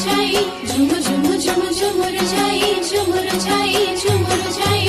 जाई झुम झुम झुम झुमुर जाई झुमुर जाई झुमुर जाई।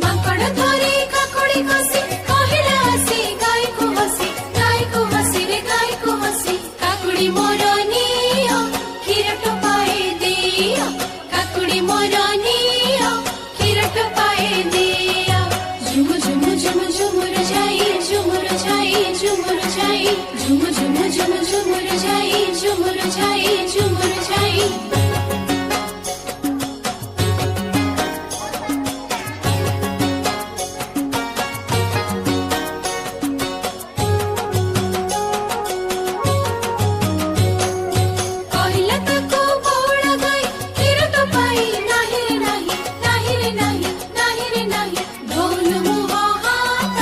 माकड़ धरी काकुड़ी कसी कहिला हसी गाय को हसी रे गाय को हसी। काकुड़ी मोर नियो क्षीर टपाए दियो काकुड़ी मोर नियो क्षीर टपाए दियो। झुम झुम झुम झुमुर जाई झुमुर जाई झुमुर जाई झुम झुम झुम झुमुर जाई झुमुर जाई झुमुर जाई। कहिला ताको बौड़ा गाई क्षीर टपाई नाही रे नाही नाही रे नाही नाही रे नाही। ढोल मुह हाथ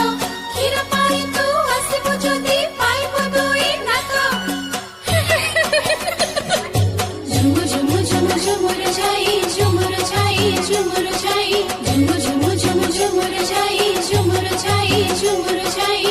क्षीर पाई तू हसिबु जदि पाइबु दुई नाक। झुम झुम झुम झुमुर जाई झुमुर जाई झुमुर जाई।